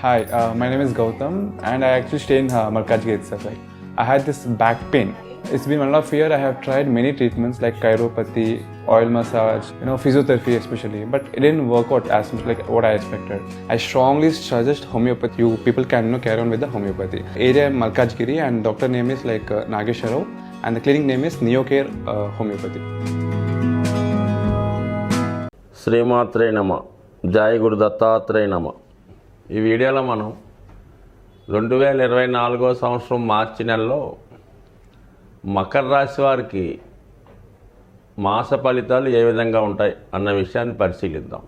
Hi, my name is Gautam, and I actually stay in Markajgi itself. Like, I had this back pain. It's been 1.5 years. I have tried many treatments like chiropathy, oil massage, physiotherapy especially, but it didn't work out as much like what I expected. I strongly suggest homeopathy. You people can carry on with the homeopathy. Area Malkajgiri, and doctor name is like Nageshwar Rao, and the clinic name is Neocare Homeopathy. శ్రీమాత్రే నమ, జయ గురు దత్తాత్రేయ నమ. ఈ వీడియోలో మనం 2024 సంవత్సరం మార్చి నెలలో మకర రాశి వారికి మాస ఫలితాలు ఏ విధంగా ఉంటాయి అన్న విషయాన్ని పరిశీలిద్దాం.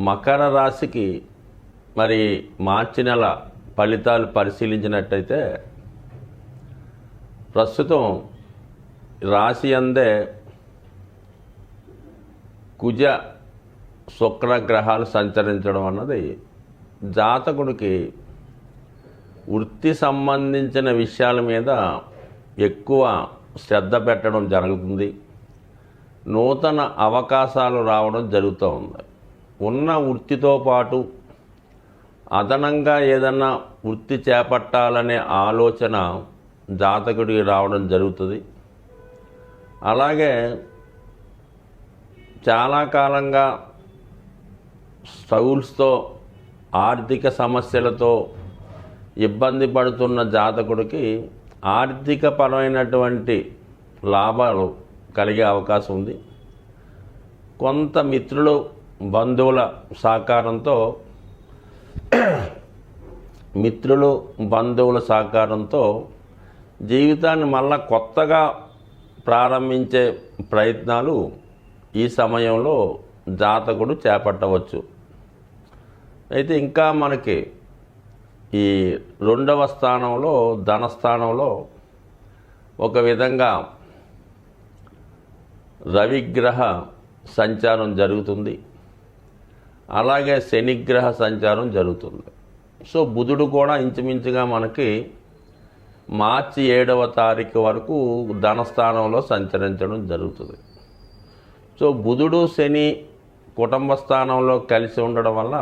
మకర రాశికి మరి మార్చి నెల ఫలితాలు పరిశీలించినట్టయితే ప్రస్తుతం రాశి అందే కుజ శుక్ర గ్రహాలు సంచరించడం అన్నది జాతకుడికి వృత్తి సంబంధించిన విషయాల మీద ఎక్కువ శ్రద్ధ పెట్టడం జరుగుతుంది. నూతన అవకాశాలు రావడం జరుగుతూ ఉంది. ఉన్న వృత్తితో పాటు అదనంగా ఏదన్నా వృత్తి చేపట్టాలనే ఆలోచన జాతకుడికి రావడం జరుగుతుంది. అలాగే చాలా కాలంగా స్ట్రగుల్స్తో ఆర్థిక సమస్యలతో ఇబ్బంది పడుతున్న జాతకుడికి ఆర్థిక పరమైనటువంటి లాభాలు కలిగే అవకాశం ఉంది. కొంత మిత్రులు బంధువుల సహకారంతో జీవితాన్ని మళ్ళా కొత్తగా ప్రారంభించే ప్రయత్నాలు ఈ సమయంలో జాతకుడు చేపట్టవచ్చు. అయితే ఇంకా మనకి ఈ 2వ స్థానంలో ధనస్థానంలో ఒక విధంగా రవిగ్రహ సంచారం జరుగుతుంది. అలాగే శనిగ్రహ సంచారం జరుగుతుంది. సో బుధుడు కూడా ఇంచుమించుగా మనకి మార్చి 7వ తారీఖు వరకు ధనస్థానంలో సంచరించడం జరుగుతుంది. సో బుధుడు శని కుటుంబ స్థానంలో కలిసి ఉండడం వల్ల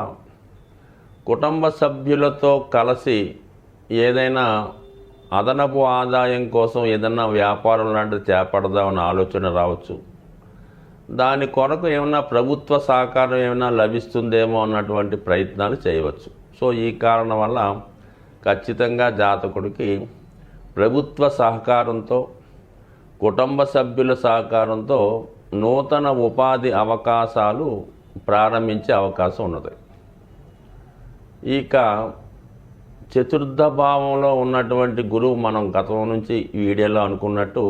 కుటుంబ సభ్యులతో కలిసి ఏదైనా అదనపు ఆదాయం కోసం ఏదైనా వ్యాపారం లాంటిది చేపడదామని ఆలోచన రావచ్చు. దాని కొరకు ఏమైనా ప్రభుత్వ సహకారం ఏమైనా లభిస్తుందేమో అన్నటువంటి ప్రయత్నాలు చేయవచ్చు. సో ఈ కారణం వల్ల ఖచ్చితంగా జాతకుడికి ప్రభుత్వ సహకారంతో కుటుంబ సభ్యుల సహకారంతో నూతన ఉపాధి అవకాశాలు ప్రారంభించే అవకాశం ఉన్నది. ఇక చతుర్థ భావంలో ఉన్నటువంటి గురువు, మనం గతం నుంచి ఈ వీడియోలో అనుకున్నట్టు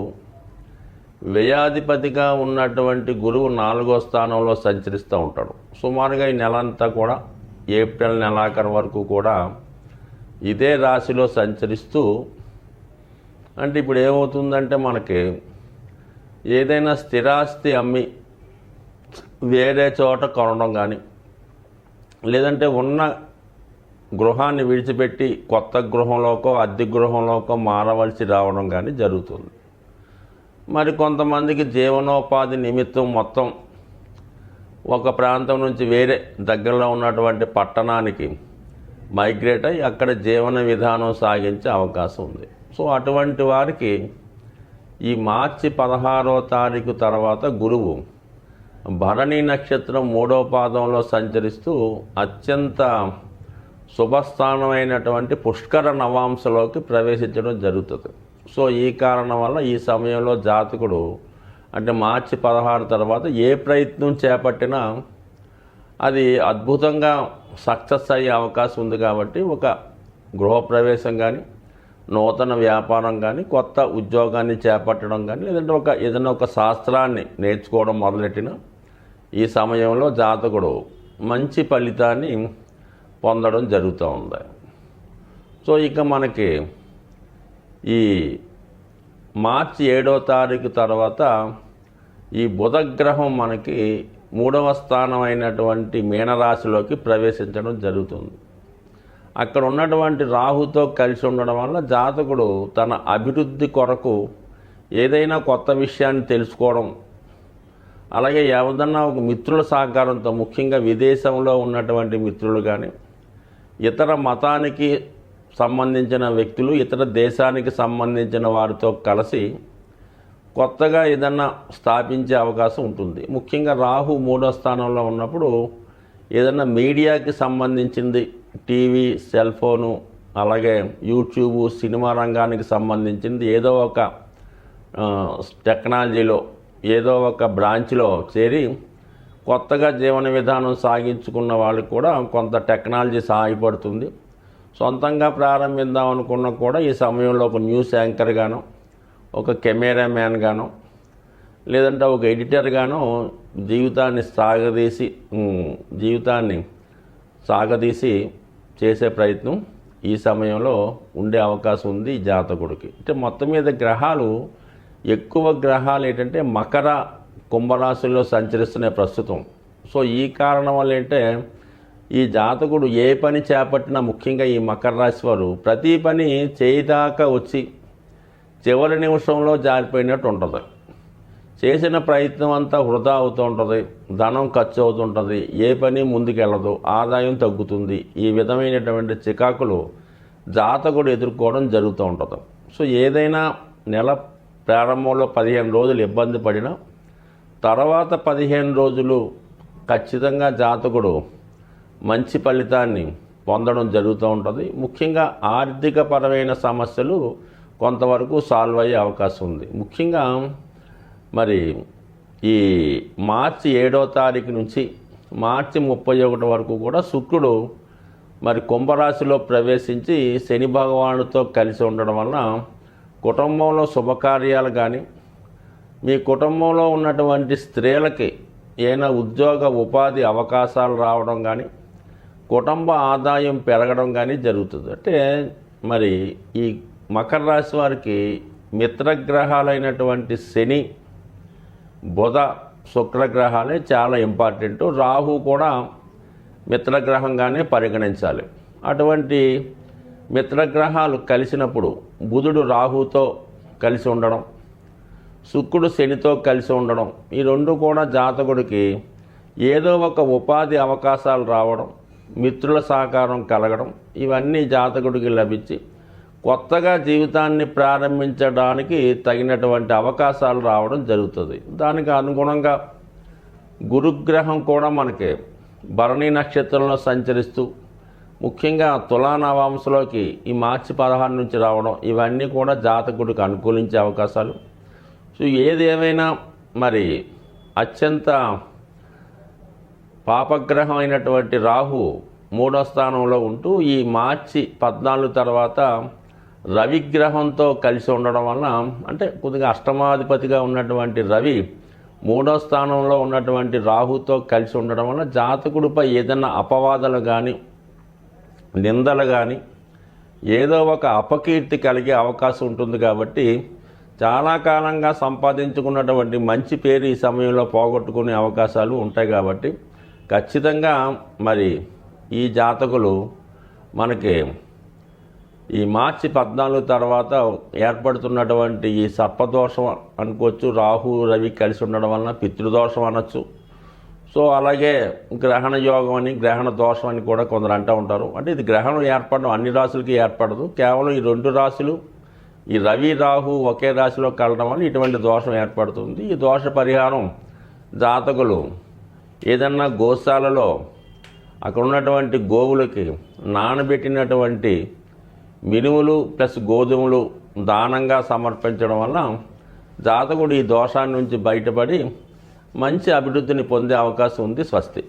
వ్యయాధిపతిగా ఉన్నటువంటి గురువు 4వ స్థానంలో సంచరిస్తూ ఉంటాడు. సుమారుగా ఈ నెలంతా కూడా ఏప్రిల్ నెలాఖరు వరకు కూడా ఇదే రాశిలో సంచరిస్తూ, అంటే ఇప్పుడు ఏమవుతుందంటే మనకి ఏదైనా స్థిరాస్తి అమ్మి వేరే చోట కొనడం కానీ, లేదంటే ఉన్న గృహాన్ని విడిచిపెట్టి కొత్త గృహంలోకో అద్దె గృహంలోకో మారవలసి రావడం కానీ జరుగుతుంది. మరి కొంతమందికి జీవనోపాధి నిమిత్తం మొత్తం ఒక ప్రాంతం నుంచి వేరే దగ్గరలో ఉన్నటువంటి పట్టణానికి మైగ్రేట్ అయ్యి అక్కడ జీవన విధానం సాగించే అవకాశం ఉంది. సో అటువంటి వారికి ఈ మార్చి 16వ తారీఖు తర్వాత గురువు భరణి నక్షత్రం 3వ పాదంలో సంచరిస్తూ అత్యంత శుభస్థానమైనటువంటి పుష్కర నవాంశలోకి ప్రవేశించడం జరుగుతుంది. సో ఈ కారణం వల్ల ఈ సమయంలో జాతకుడు అంటే మార్చి 16 తర్వాత ఏ ప్రయత్నం చేపట్టినా అది అద్భుతంగా సక్సెస్ అయ్యే అవకాశం ఉంది. కాబట్టి ఒక గృహప్రవేశం కానీ, నూతన వ్యాపారం కానీ, కొత్త ఉద్యోగాన్ని చేపట్టడం కానీ, లేదంటే ఏదైనా ఒక శాస్త్రాన్ని నేర్చుకోవడం మొదలెట్టిన ఈ సమయంలో జాతకుడు మంచి ఫలితాన్ని పొందడం జరుగుతూ ఉంది. సో ఇక మనకి ఈ మార్చి 7వ తారీఖు తర్వాత ఈ బుధగ్రహం మనకి 3వ స్థానం అయినటువంటి మీనరాశిలోకి ప్రవేశించడం జరుగుతుంది. అక్కడ ఉన్నటువంటి రాహుతో కలిసి ఉండడం వల్ల జాతకుడు తన అభివృద్ధి కొరకు ఏదైనా కొత్త విషయాన్ని తెలుసుకోవడం, అలాగే ఏదన్నా ఒక మిత్రుల సహకారంతో, ముఖ్యంగా విదేశంలో ఉన్నటువంటి మిత్రులు కానీ, ఇతర మతానికి సంబంధించిన వ్యక్తులు, ఇతర దేశానికి సంబంధించిన వారితో కలిసి కొత్తగా ఏదన్నా స్థాపించే అవకాశం ఉంటుంది. ముఖ్యంగా రాహు 3వ స్థానంలో ఉన్నప్పుడు ఏదన్నా మీడియాకి సంబంధించింది, టీవీ, సెల్ ఫోను, అలాగే యూట్యూబ్, సినిమా రంగానికి సంబంధించింది ఏదో ఒక టెక్నాలజీలో ఏదో ఒక బ్రాంచ్లో చేరి కొత్తగా జీవన విధానం సాగించుకున్న వాళ్ళకి కూడా కొంత టెక్నాలజీ సహాయపడుతుంది. సొంతంగా ప్రారంభిద్దాం అనుకున్నా కూడా ఈ సమయంలో ఒక న్యూస్ యాంకర్ గానో, ఒక కెమెరామ్యాన్ గానో, లేదంటే ఒక ఎడిటర్ గానో జీవితాన్ని సాగదీసి చేసే ప్రయత్నం ఈ సమయంలో ఉండే అవకాశం ఉంది ఈ జాతకుడికి. అంటే మొత్తం మీద గ్రహాలు, ఎక్కువ గ్రహాలు ఏంటంటే మకర, కుంభరాశుల్లో సంచరిస్తున్నాయి ప్రస్తుతం. సో ఈ కారణం వల్ల ఏంటంటే ఈ జాతకుడు ఏ పని చేపట్టినా, ముఖ్యంగా ఈ మకర రాశి వారు ప్రతి పని చేయదాకా వచ్చి చివరి నిమిషంలో జారిపోయినట్టు ఉంటుంది. చేసిన ప్రయత్నం అంతా వృధా అవుతూ ఉంటుంది, ధనం ఖర్చు అవుతుంటుంది, ఏ పని ముందుకెళ్ళదు, ఆదాయం తగ్గుతుంది. ఈ విధమైనటువంటి చికాకులు జాతకుడు ఎదుర్కోవడం జరుగుతూ ఉంటుంది. సో ఏదైనా నెల ప్రారంభంలో 15 రోజులు ఇబ్బంది పడినా తర్వాత 15 రోజులు ఖచ్చితంగా జాతకుడు మంచి ఫలితాన్ని పొందడం జరుగుతూ ఉంటుంది. ముఖ్యంగా ఆర్థికపరమైన సమస్యలు కొంతవరకు సాల్వ్ అయ్యే అవకాశం ఉంది. ముఖ్యంగా మరి ఈ మార్చి 7వ తారీఖు నుంచి మార్చి 31 వరకు కూడా శుక్రుడు మరి కుంభరాశిలో ప్రవేశించి శని భగవానుడితో కలిసి ఉండడం వలన కుటుంబంలో శుభకార్యాలు కానీ, మీ కుటుంబంలో ఉన్నటువంటి స్త్రీలకి ఏమైనా ఉద్యోగ ఉపాధి అవకాశాలు రావడం కానీ, కుటుంబ ఆదాయం పెరగడం కానీ జరుగుతుంది. అంటే మరి ఈ మకర రాశి వారికి మిత్రగ్రహాలైనటువంటి శని, బుధ, శుక్రగ్రహాలే చాలా ఇంపార్టెంట్. రాహు కూడా మిత్రగ్రహంగానే పరిగణించాలి. అటువంటి మిత్రగ్రహాలు కలిసినప్పుడు బుధుడు రాహుతో కలిసి ఉండడం, శుక్రుడు శనితో కలిసి ఉండడం, ఈ రెండు కూడా జాతకుడికి ఏదో ఒక ఉపాధి అవకాశాలు రావడం, మిత్రుల సహకారం కలగడం, ఇవన్నీ జాతకుడికి లభించి కొత్తగా జీవితాన్ని ప్రారంభించడానికి తగినటువంటి అవకాశాలు రావడం జరుగుతుంది. దానికి అనుగుణంగా గురుగ్రహం కూడా మనకి భరణి నక్షత్రంలో సంచరిస్తూ ముఖ్యంగా తులా నవాంశలోకి ఈ మార్చి 16 నుంచి రావడం, ఇవన్నీ కూడా జాతకుడికి అనుకూలించే అవకాశాలు. సో ఏదేమైనా మరి అత్యంత పాపగ్రహం అయినటువంటి రాహు 3వ స్థానంలో ఉంటూ ఈ మార్చి 14 తర్వాత రవిగ్రహంతో కలిసి ఉండడం వలన, అంటే కొద్దిగా అష్టమాధిపతిగా ఉన్నటువంటి రవి 3వ స్థానంలో ఉన్నటువంటి రాహుతో కలిసి ఉండడం వలన జాతకుడిపై ఏదైనా అపవాదాలు కానీ, నిందలు కానీ, ఏదో ఒక అపకీర్తి కలిగే అవకాశం ఉంటుంది. కాబట్టి చాలా కాలంగా సంపాదించుకున్నటువంటి మంచి పేరు ఈ సమయంలో పోగొట్టుకునే అవకాశాలు ఉంటాయి. కాబట్టి ఖచ్చితంగా మరి ఈ జాతకులు మనకి ఈ మార్చి 14 తర్వాత ఏర్పడుతున్నటువంటి ఈ సర్పదోషం అనుకోవచ్చు, రాహు రవి కలిసి ఉండడం వలన పితృదోషం అనొచ్చు. సో అలాగే గ్రహణ యోగం అని, గ్రహణ దోషం అని కూడా కొందరు అంటూ ఉంటారు. అంటే ఇది గ్రహణం ఏర్పడడం అన్ని రాశులకి ఏర్పడదు, కేవలం ఈ 2 రాశులు, ఈ రవి రాహు ఒకే రాశిలో కలడం వల్ల ఇటువంటి దోషం ఏర్పడుతుంది. ఈ దోష పరిహారం జాతకులు ఏదన్నా గోశాలలో అక్కడ ఉన్నటువంటి గోవులకి నానబెట్టినటువంటి మినుములు ప్లస్ గోధుమలు దానంగా సమర్పించడం వల్ల జాతకుడు ఈ దోషాన్ని నుంచి బయటపడి మంచి అభివృద్ధిని పొందే అవకాశం ఉంది. స్వస్తి.